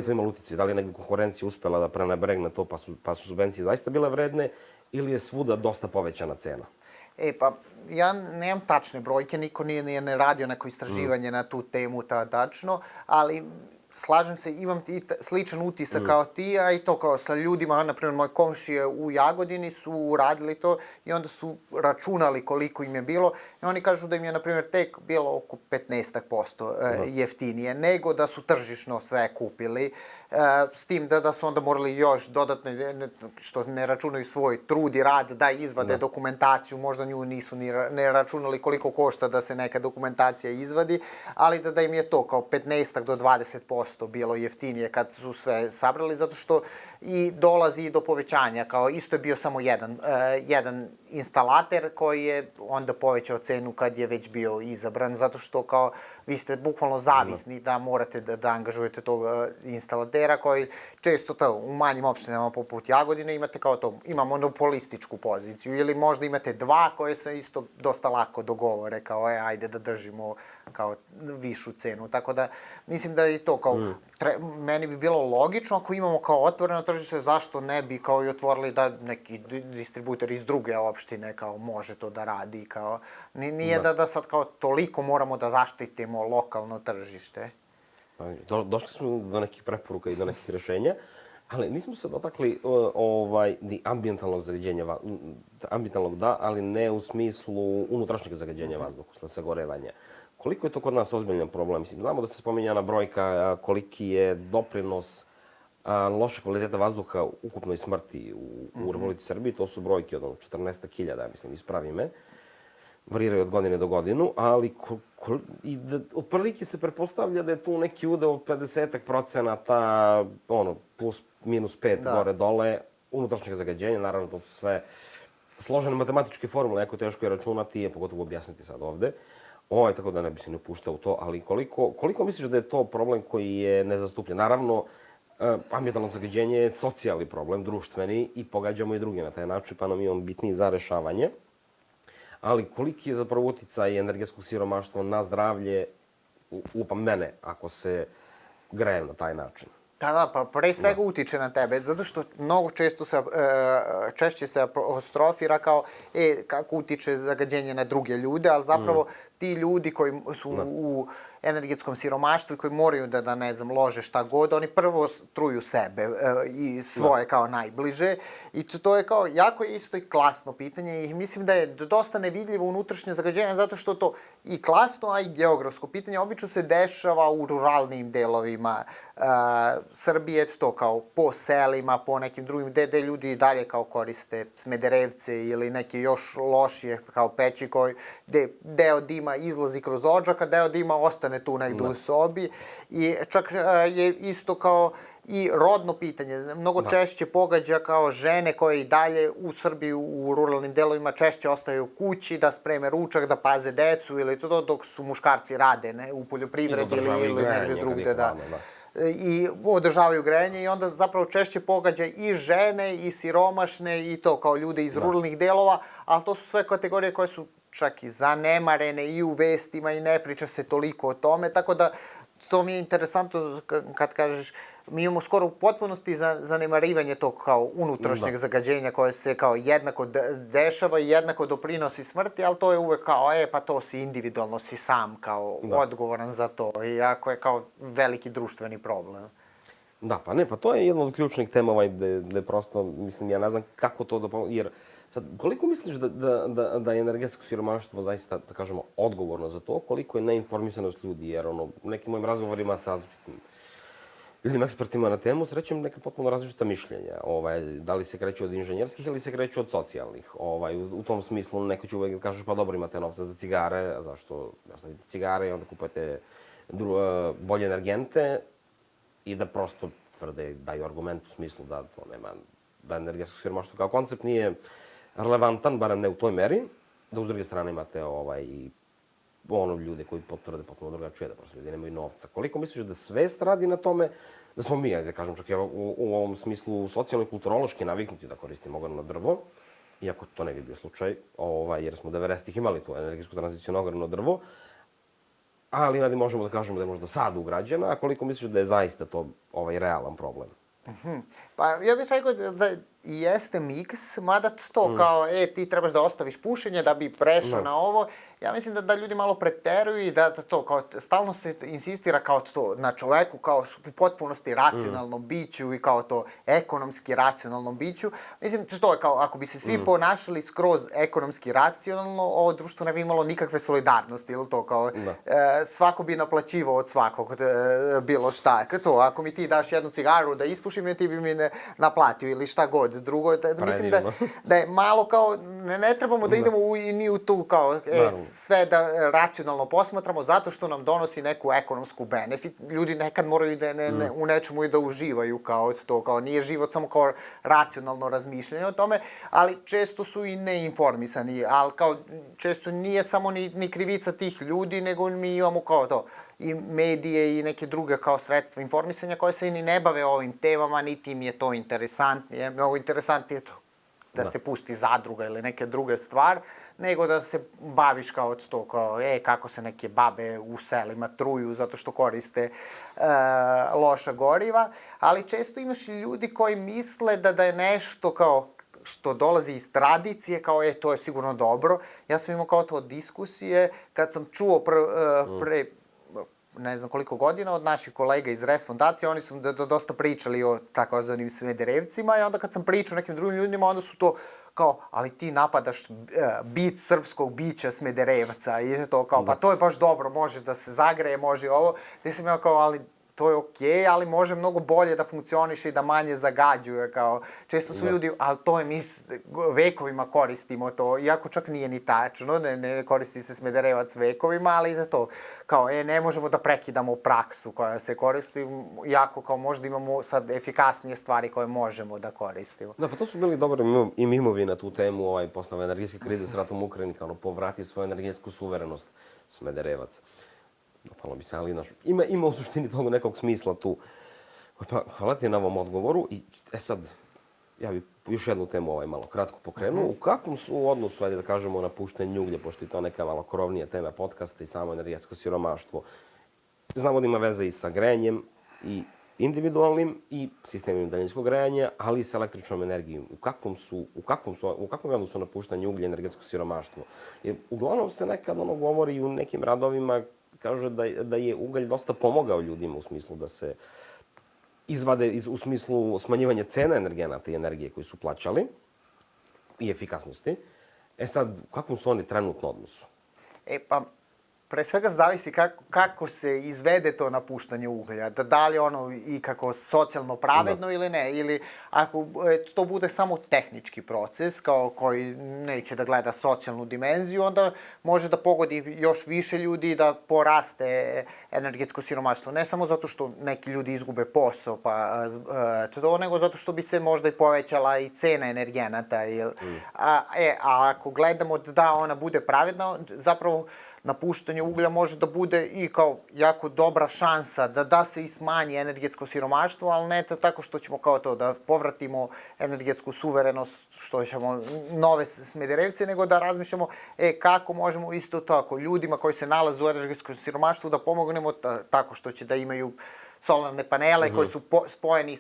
to ima uticaj? Da li je negdje konkurencija uspela da prenebregne to pa su subvencije zaista bile vredne ili je svuda dosta povećana cena? Pa ja nemam tačne brojke, niko nije ne radio neko istraživanje na tu temu tačno, ali slažem se, imam sličan utisak kao ti, a i to kao sa ljudima, na primjer, moje komšije u Jagodini su uradili to i onda su računali koliko im je bilo i oni kažu da im je, na primjer, tek bilo oko 15% jeftinije nego da su tržišno sve kupili, s tim da su onda morali još dodatno, što ne računaju svoj trud i rad, da izvade dokumentaciju, možda nju nisu ne računali koliko košta da se neka dokumentacija izvadi, ali da im je to kao 15 do 20% bilo jeftinije kad su sve sabrali, zato što i dolazi do povećanja, kao isto je bio samo jedan instalater koji je onda povećao cenu kad je već bio izabran, zato što kao vi ste bukvalno zavisni da morate da angažujete tog instalatera koji često to u manjim opštinama poput Jagodine imate kao to, ima monopolističku poziciju ili možda imate dva koje se isto dosta lako dogovore kao ajde da držimo kao višu cenu. Tako da mislim da je to kao meni bi bilo logično ako imamo kao otvoreno tržište, zašto ne bi kao i otvorili da neki distributer iz druge opštine kao može to da radi kao nije da sad kao toliko moramo da zaštitimo lokalno tržište. Došli smo do nekih preporuka i do nekih rešenja, ali nismo se dotakli ambijentalnog zagađenja, ambijentalnog da, ali ne u smislu unutrašnjeg zagađenja vazduha, usled sagorevanja. Koliko je to kod nas ozbiljan problem? Mislim, znamo da se spominjana brojka koliki je doprinos loše kvaliteta vazduha ukupnoj smrti u Republici Srbiji, to su brojke od 14.000, mislim, ispravi me. Variraju od godine do godinu, ali otprilike se pretpostavlja da je tu neki udeo od 50%, plus minus 5 gore dole, unutrašnjeg zagađenja, naravno to su sve složene matematičke formule, jako teško je računati, pogotovo objasniti sad ovde. Tako da ne bi se ne upuštao u to, ali koliko misliš da je to problem koji je nezastupljen? Naravno, ambientalno zagađenje je socijalni problem, društveni, i pogađamo i druge na taj način, pa nam je on bitniji za rešavanje. Ali koliki je zapravo uticaj energetskog siromaštva na zdravlje, lupam mene, ako se grejem na taj način? Da, pa pre svega utiče na tebe, zato što mnogo češće se apostrofira kao kako utiče zagađenje na druge ljude, ali zapravo ti ljudi koji su u energetskom siromaštvu i koji moraju da ne znam, lože šta god, oni prvo truju sebe i svoje kao najbliže. I to je kao, jako je isto i klasno pitanje i mislim da je dosta nevidljivo unutrašnje zagađenje zato što to i klasno, a i geografsko pitanje obično se dešava u ruralnim delovima Srbije, to kao po selima, po nekim drugim, gde ljudi i dalje kao koriste smederevce ili neke još lošije kao peći koji, gde deo dima izlazi kroz odžak, a deo dima ostane tu negde u sobi. I čak je isto kao i rodno pitanje. Mnogo češće pogađa kao žene koje i dalje u Srbiji u ruralnim delovima češće ostaju kući da spreme ručak, da paze decu ili to dok su muškarci rade u poljoprivredi ili negde drugde. I održavaju grejanje i onda zapravo češće pogađa i žene i siromašne i to kao ljude iz ruralnih delova, ali to su sve kategorije koje su čak i zanemarene i u vestima i ne priča se toliko o tome, tako da to mi je interesantno kad kažeš mi imamo skoro u potpunosti zanemarivanje tog kao unutrašnjeg zagađenja koje se kao jednako dešava i jednako doprinosi smrti, ali to je uvek kao, pa to si individualno, si sam kao odgovoran za to, iako je kao veliki društveni problem. Da, pa to je jedna od ključnih tema gde prosto, mislim, ja ne znam kako to jer sad, koliko misliš da je energetsko siromaštvo zaista, da kažemo, odgovorno za to, koliko je neinformisanost ljudi, jer u nekim mojim razgovorima sa različitim ljudima, ekspertima na temu, srećem neka potpuno različita mišljenja. Da li se kreću od inženjerskih ili se kreću od socijalnih. U tom smislu neko će uvek kažeš pa dobro imate novca za cigare, a zašto ostavite cigare i onda kupujete bolje energente i da prosto tvrde, daju argument u smislu da to nema, da energetsko siromaštvo kao koncept nije relevantan, barem ne u toj meri, da s druge strane imate i ljude koji potvrde potpuno drugačije, da prosto ljudi nemaju novca. Koliko misliš da svest radi na tome, da smo mi, da kažem čak i u ovom smislu socijalno i kulturološki naviknuti da koristimo ogromno drvo, iako to ne bi bio slučaj, jer smo 90-ih imali tu energetsku tranziciju na ogromno drvo, ali možemo da kažemo da je možda sad ugrađena, a koliko misliš da je zaista to realan problem? Pa ja bih rekao da i jeste miks, mada to kao, ti trebaš da ostaviš pušenje da bi prešao na ovo. Ja mislim da ljudi malo preteruju i da to kao stalno se insistira kao to na čoveku kao u potpunosti racionalnom biću i kao to ekonomski racionalnom biću. Mislim, to je kao ako bi se svi ponašali skroz ekonomski racionalno, ovo društvo ne bi imalo nikakve solidarnosti, ili to kao svako bi naplaćivao od svakog bilo šta. To, ako mi ti daš jednu cigaru da ispušim, ti bi mi naplatio ili šta god. Drugo, mislim da je malo kao, ne trebamo da idemo ni u tu kao sve da racionalno posmatramo zato što nam donosi neku ekonomsku benefit. Ljudi nekad moraju da u nečemu i da uživaju kao to, kao nije život samo kao racionalno razmišljanje o tome, ali često su i neinformisani, ali kao često nije samo ni krivica tih ljudi, nego mi imamo kao to i medije i neke druge kao sredstva informisanja koje se ni ne bave ovim temama, niti im je to interesantnije. Mnogo interesantnije je to da se pusti zadruga ili neke druge stvar, nego da se baviš kao to, kao kako se neke babe u selima truju zato što koriste loša goriva, ali često imaš i ljudi koji misle da je nešto kao što dolazi iz tradicije, kao to je sigurno dobro. Ja sam imao kao to diskusije kad sam čuo pre ne znam koliko godina od naših kolega iz RES fondacije, oni su dosta pričali o takozvanim smederevcima i onda kad sam pričao nekim drugim ljudima, onda su to kao, ali ti napadaš bit srpskog bića smederevca i to kao, pa to je baš dobro, može da se zagreje, može ovo. Gde sam ja kao, ali to je okej, ali može mnogo bolje da funkcioniše i da manje zagađuje, kao, često su ljudi, ali to je, mi vekovima koristimo to, iako čak nije ni tačno, ne koristi se Smederevac vekovima, ali za to, kao, ne možemo da prekidamo praksu koja se koristi, iako kao možda imamo sad efikasnije stvari koje možemo da koristimo. Da, pa to su bili dobri i mimovi na tu temu, posle ove energetske krize s ratom u Ukrajini, kao povrati svoju energetsku suverenost Smederevac. Dopalo bi se, ali ima u suštini toga nekog smisla tu. Pa, hvala ti na ovom odgovoru i sad, ja bih još jednu temu malo kratko pokrenuo. U kakvom su odnosu, ajde da kažemo, napuštanje uglja, pošto je to neka malo krovnija tema podcasta i samo energetsko siromaštvo. Znamo da ima veze i sa grejanjem i individualnim i sistemima daljinskog grejanja, ali i sa električnom energijom. U kakvom odnosu napuštanje uglja i energetsko siromaštvo? Jer uglavnom se nekad govori u nekim radovima, kaže da je ugalj dosta pomogao ljudima u smislu da se izvade, u smislu smanjivanja cena energenata i energije koji su plaćali i efikasnosti. Sad, u kakvom su oni trenutno odnosu? Pa, pre svega zavisi kako se izvede to napuštanje uglja. Da li ono i kako socijalno pravedno ili ne. Ili ako to bude samo tehnički proces koji neće da gleda socijalnu dimenziju, onda može da pogodi još više ljudi i da poraste energetsko siromaštvo. Ne samo zato što neki ljudi izgube posao, nego zato što bi se možda i povećala i cena energenata. A ako gledamo da ona bude pravedna, zapravo napuštanje uglja može da bude i kao jako dobra šansa da se i smanji energetsko siromaštvo, ali ne tako što ćemo kao to da povratimo energetsku suverenost, što ćemo nove Smederevce, nego da razmišljamo kako možemo isto tako ljudima koji se nalaze u energetskom siromaštvu da pomognemo tako što će da imaju solarne panele koji su spojeni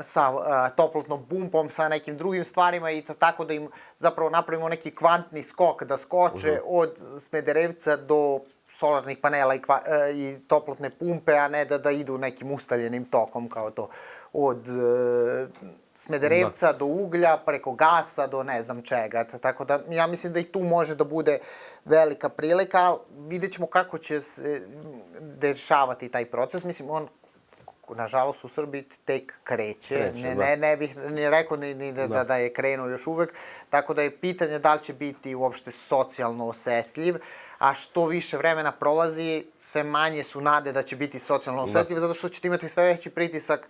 sa toplotnom pumpom, sa nekim drugim stvarima i tako da im zapravo napravimo neki kvantni skok, da skoče od Smederevca do solarnih panela i toplotne pumpe, a ne da idu nekim ustaljenim tokom kao to. Od Smederevca do uglja, preko gasa do ne znam čega. Tako da ja mislim da i tu može da bude velika prilika, ali vidjet ćemo kako će se dešavati taj proces. Mislim, on nažalost u Srbiji tek kreće. Ne bih ni rekao ni da je krenuo još uvek. Tako da je pitanje da li će biti uopšte socijalno osetljiv, a što više vremena prolazi, sve manje su nade da će biti socijalno osetljiv, zato što ćete imati sve veći pritisak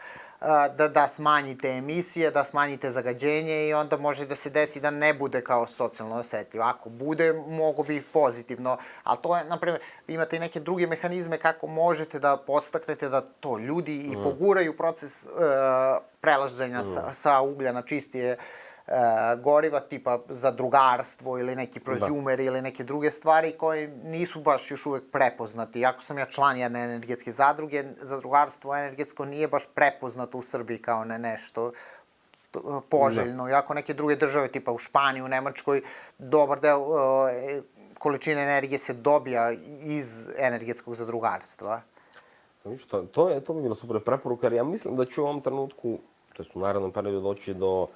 da smanjite emisije, da smanjite zagađenje i onda može da se desi da ne bude kao socijalno osetljiv. Ako bude, mogo bi pozitivno, ali to je, na primjer, imate i neke druge mehanizme kako možete da podstaknete da to ljudi i poguraju proces prelaženja sa uglja na čistije goriva, tipa zadrugarstvo ili neki prozumer ili neke druge stvari koje nisu baš još uvek prepoznati. Iako sam ja član jedne energetske zadruge, zadrugarstvo energetsko nije baš prepoznato u Srbiji kao nešto poželjno. Iako neke druge države, tipa u Španiji, u Nemačkoj, dobar deo količine energije se dobija iz energetskog zadrugarstva. To bi bila super preporuka, jer ja mislim da će u ovom trenutku, to je u narednom periodu, doći do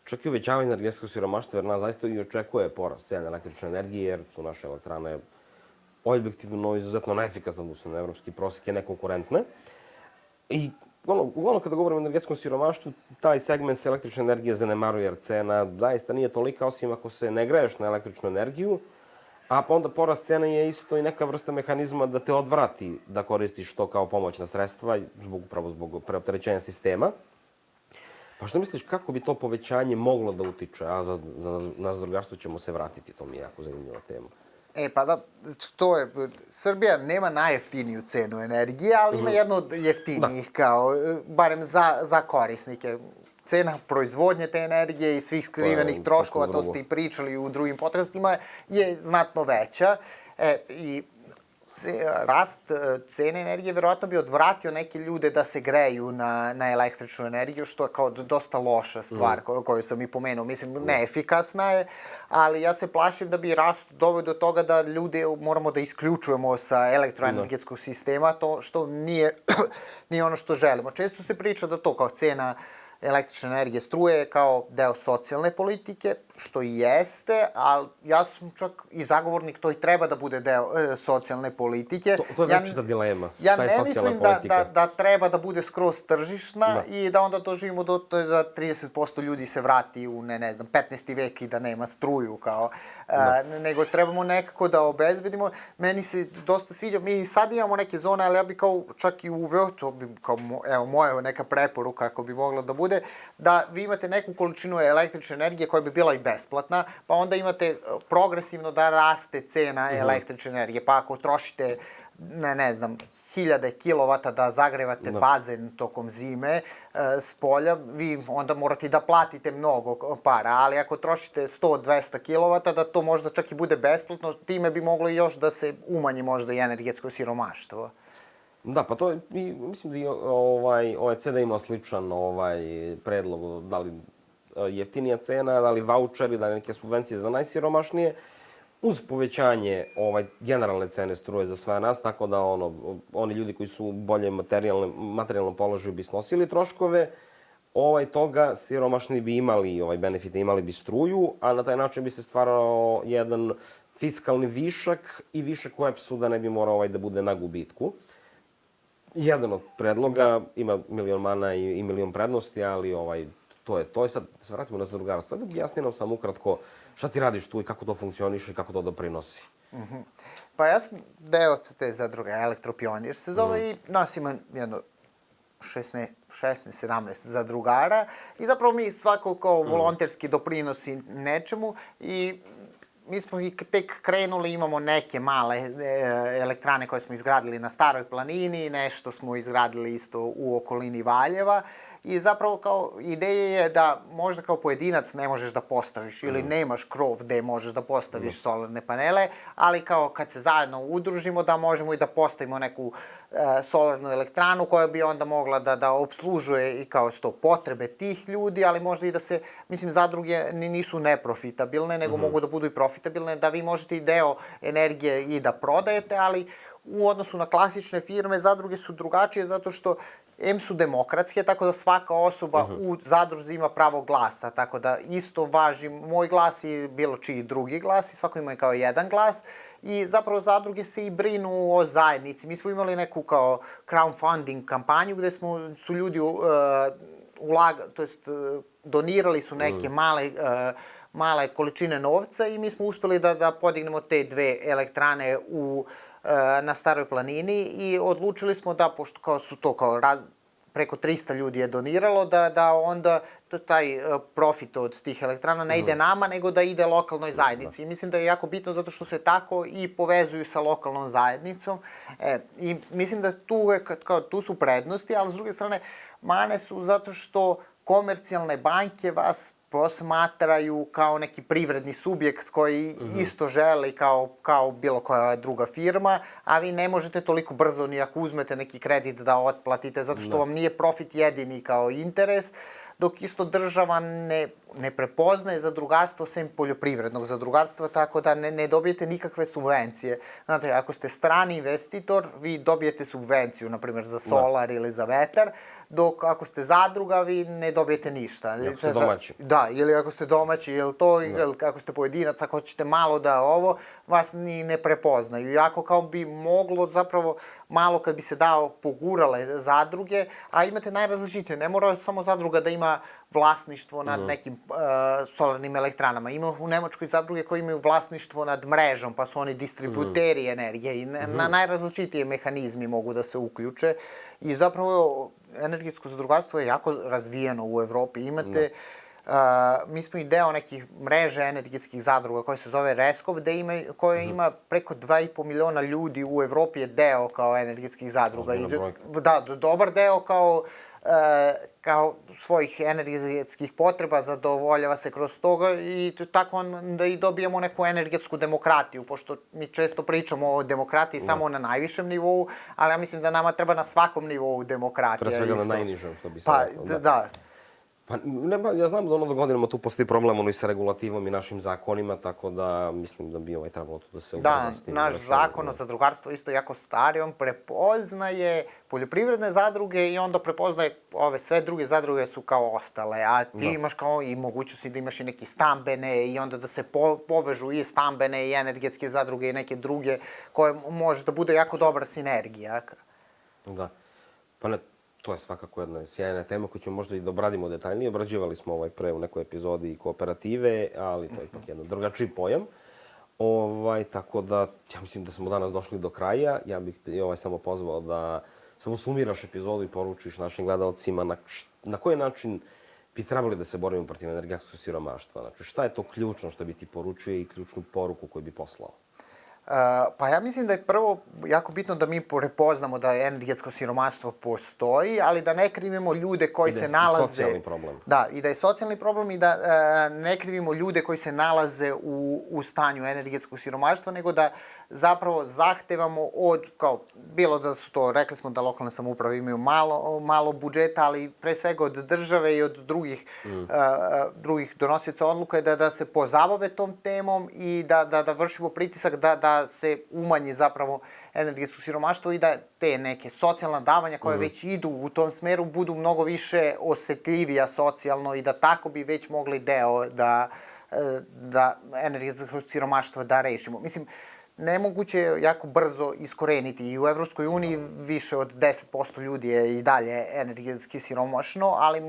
čak i uvećavanja energetskog siromaštva, jer nas zaista i očekuje porast cena električne energije, jer su naše elektrane objektivno izuzetno neefikasne, odnosno na evropski prosek je nekonkurentne. I uglavnom kada govorimo o energetskom siromaštvu, taj segment se električne energije zanemaruje, jer cena zaista nije tolika, osim ako se ne greješ na električnu energiju, a pa onda porast cena je isto i neka vrsta mehanizma da te odvrati da koristiš to kao pomoćna sredstva, upravo zbog preopterećenja sistema. Pa što misliš, kako bi to povećanje moglo da utiče? A na zadrugarstvo ćemo se vratiti, to mi je jako zanimljiva tema. Pa da, to je, Srbija nema najjeftiniju cenu energije, ali ima jednu od jeftinijih, kao, barem za korisnike. Cena proizvodnje te energije i svih skrivenih troškova, to ste i pričali u drugim podcastima, je znatno veća. I rast cene energije verovatno bi odvratio neke ljude da se greju na električnu energiju, što je kao dosta loša stvar koju sam i pomenuo. Mislim, neefikasna je, ali ja se plašim da bi rast doveo do toga da ljude moramo da isključujemo sa elektroenergetskog sistema, to što nije ono što želimo. Često se priča da to kao cena električne energije struje kao deo socijalne politike, što i jeste, ali ja sam čak i zagovornik, to i treba da bude deo socijalne politike. To je večita dilema. Ja ne mislim da treba da bude skroz tržišna i da onda doživimo da 30% ljudi se vrati u, ne znam, 15. vek i da nema struju, kao. Nego trebamo nekako da obezbedimo. Meni se dosta sviđa, mi sad imamo neke zone, ali ja bi kao čak i uveo, to bi kao, evo, moja neka preporuka ako bi mogla da bude, da vi imate neku količinu električne energije koja bi bila i besplatna, pa onda imate progresivno da raste cena električne energije. Pa ako trošite, ne znam, 1000 kilovata da zagrevate bazen tokom zime s polja, vi onda morate da platite mnogo para, ali ako trošite 100-200 kilovata, da to možda čak i bude besplatno, time bi moglo još da se umanji možda i energetsko siromaštvo. Da, pa to, mislim da i OECD imao sličan predlog, da li jeftinija cena, da li vaučeri, da li neke subvencije za najsiromašnije, uz povećanje generalne cene struje za sve nas, tako da oni ljudi koji su u boljem materijalnom položaju bi snosili troškove, toga siromašni bi imali benefite, imali bi struju, a na taj način bi se stvarao jedan fiskalni višak i višak u EPS-u da ne bi morao da bude na gubitku. Jedan od predloga, ima milion mana i milion prednosti, ali to je to. I sad se vratimo na zadrugarstvo. Sad objasni nam sam ukratko šta ti radiš tu i kako to funkcioniše i kako to doprinosi. Pa ja sam deo te zadruge, Elektropionir se zove i nas ima jedno 16-17 zadrugara i zapravo mi svako kao volonterski doprinosi nečemu i mi smo i tek krenuli, imamo neke male elektrane koje smo izgradili na Staroj planini, nešto smo izgradili isto u okolini Valjeva i zapravo kao ideja je da možda kao pojedinac ne možeš da postaviš ili nemaš krov gde možeš da postaviš solarne panele, ali kao kad se zajedno udružimo da možemo i da postavimo neku solarnu elektranu koja bi onda mogla da obslužuje i kao što potrebe tih ljudi, ali možda i da se, mislim, zadruge nisu neprofitabilne, nego mogu da budu i profitabilne, da vi možete i deo energije i da prodajete, ali u odnosu na klasične firme zadruge su drugačije zato što su demokratske, tako da svaka osoba u zadruzi ima pravo glasa, tako da isto važi moj glas i bilo čiji drugi glas i svako ima kao jedan glas i zapravo zadruge se i brinu o zajednici. Mi smo imali neku kao crowdfunding kampanju gde su ljudi donirali su neke male količine novca i mi smo uspeli da podignemo te dve elektrane na Staroj planini i odlučili smo da, pošto kao su to kao preko 300 ljudi je doniralo, da onda taj profit od tih elektrana ne ide nama, nego da ide lokalnoj zajednici. I mislim da je jako bitno zato što se tako i povezuju sa lokalnom zajednicom. I mislim da tu su prednosti, ali s druge strane mane su zato što komercijalne banke vas posmatraju kao neki privredni subjekt koji isto želi kao bilo koja druga firma, a vi ne možete toliko brzo ni ako uzmete neki kredit da otplatite, zato što vam nije profit jedini kao interes, dok isto država ne prepoznaje zadrugarstvo sem poljoprivrednog zadrugarstva, tako da ne dobijete nikakve subvencije. Znate, ako ste strani investitor, vi dobijete subvenciju, na primjer za solar ili za vetar, dok ako ste zadruga, vi ne dobijete ništa. Ako ste domaći. Da, ili ako ste domaći, ili ako ste pojedinac, ako hoćete malo vas ni ne prepoznaju. Iako kao bi moglo zapravo malo kad bi se pogurale zadruge, a imate najrazličitije. Ne mora samo zadruga da ima vlasništvo nad nekim solarnim elektranama. Ima u Nemačkoj zadruge koje imaju vlasništvo nad mrežom, pa su oni distributeri energije i na najrazličitije mehanizmi mogu da se uključe. I zapravo energetsko zadrugarstvo je jako razvijeno u Evropi. Imate, mi smo i deo nekih mreže energetskih zadruga koja se zove Reskop, koja ima preko 2,5 miliona ljudi u Evropi je deo kao energetskih zadruga. Da, dobar deo kao svojih energetskih potreba zadovoljava se kroz toga i tako da i dobijemo neku energetsku demokratiju, pošto mi često pričamo o demokratiji samo na najvišem nivou, ali ja mislim da nama treba na svakom nivou demokratija. Pre svega na najnižem, što bi se rekao. Da. Pa, ja znam da godinama tu postoji problem i sa regulativom i našim zakonima, tako da mislim da bi trebalo tu da se ubrza s tim. Da, naš zakon o zadrugarstvu isto jako stari, on prepoznaje poljoprivredne zadruge i onda prepoznaje ove sve druge zadruge su kao ostale, a ti imaš kao i mogućnosti da imaš i neke stambene i onda da se povežu i stambene i energetske zadruge i neke druge koje može da bude jako dobra sinergija. Da, pa ne, to je svakako jedna sjajna tema koju ćemo možda i da obradimo detaljnije. Obrađivali smo pre u nekoj epizodi i kooperative, ali to je ipak jedan drugačiji pojam. Tako da, ja mislim da smo danas došli do kraja. Ja bih te samo pozvao da samo sumiraš epizodu i poručiš našim gledalcima na koji način bi trebali da se borimo protiv energetskog siromaštva. Znači, šta je to ključno što bi ti poručio i ključnu poruku koju bi poslao? Pa ja mislim da je prvo jako bitno da mi prepoznamo da energetsko siromaštvo postoji, ali da ne krivimo ljude koji se nalaze... I da je socijalni problem. Da, i da je socijalni problem i da ne krivimo ljude koji se nalaze u stanju energetskog siromaštva, nego da zapravo zahtevamo od, kao, bilo da su to, rekli smo da lokalne samouprave imaju malo budžeta, ali pre svega od države i od drugih donosioca odluka da se pozabave tom temom i da vršimo pritisak da se umanji zapravo energetsko siromaštvo i da te neke socijalna davanja koje već idu u tom smeru budu mnogo više osetljivija socijalno i da tako bi već mogli deo da energetsko siromaštvo da rešimo. Mislim, nemoguće je jako brzo iskoreniti i u Evropskoj uniji više od 10% ljudi je i dalje energetski siromašno, ali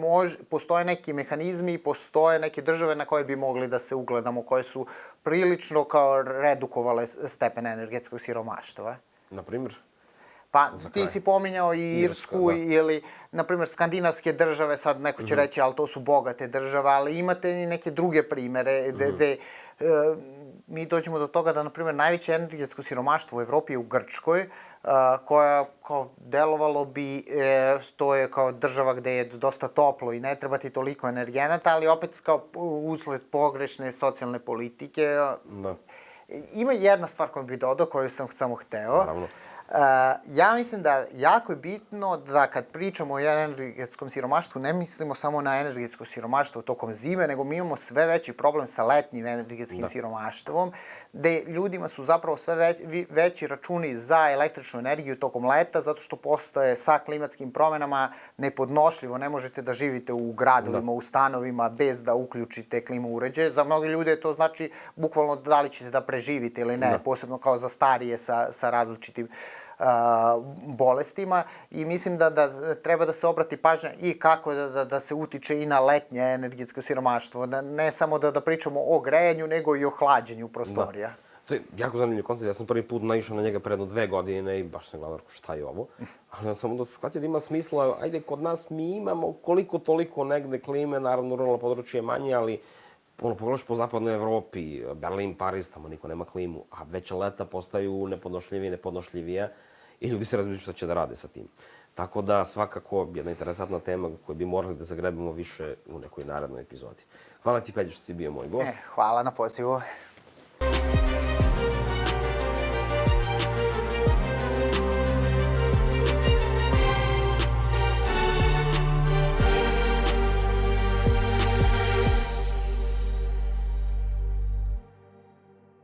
postoje neki mehanizmi i postoje neke države na koje bi mogli da se ugledamo, koje su prilično kao redukovale stepen energetskog siromaštva. Na primjer? Pa ti si pominjao i Irsku ili, na primjer, skandinavske države, sad neko će reći, ali to su bogate države, ali imate i neke druge primere gde mi dođemo do toga da, na primjer, najveće energetsko siromaštvo u Evropi je u Grčkoj, koja, kao, delovalo bi, to je kao država gde je dosta toplo i ne treba ti toliko energenata, ali opet kao usled pogrešne socijalne politike. Da. Ima jedna stvar koju bih dodao, koju sam samo hteo. Naravno. Ja mislim da jako je bitno da kad pričamo o energetskom siromaštvu ne mislimo samo na energetsko siromaštvo tokom zime, nego mi imamo sve veći problem sa letnjim energetskim siromaštvom, gde ljudima su zapravo sve veći računi za električnu energiju tokom leta, zato što postoje sa klimatskim promenama nepodnošljivo. Ne možete da živite u gradovima, u stanovima bez da uključite klima uređaje. Za mnoge ljude to znači bukvalno da li ćete da preživite ili ne, posebno kao za starije sa različitim bolestima i mislim da treba da se obrati pažnja i kako da se utiče i na letnje energetsko siromaštvo. Ne samo da pričamo o grejanju, nego i o hlađenju prostorija. To je jako zanimljiv koncept. Ja sam prvi put naišao na njega pre jedno 2 godine i baš sam gledao šta je ovo. Ali samo da se shvatio da ima smisla, ajde, kod nas mi imamo koliko toliko negde klime, naravno ruralno područje je manje, ali pogledaš po zapadnoj Evropi, Berlin, Pariz, tamo niko nema klimu, a već leta postaju nepodnošljivija i ljudi se razmišljaju šta će da rade sa tim. Tako da, svakako, jedna interesantna tema koju bi morali da zagrebimo više u nekoj narednoj epizodi. Hvala ti, Peđa, što si bio moj gost. Hvala na pozivu.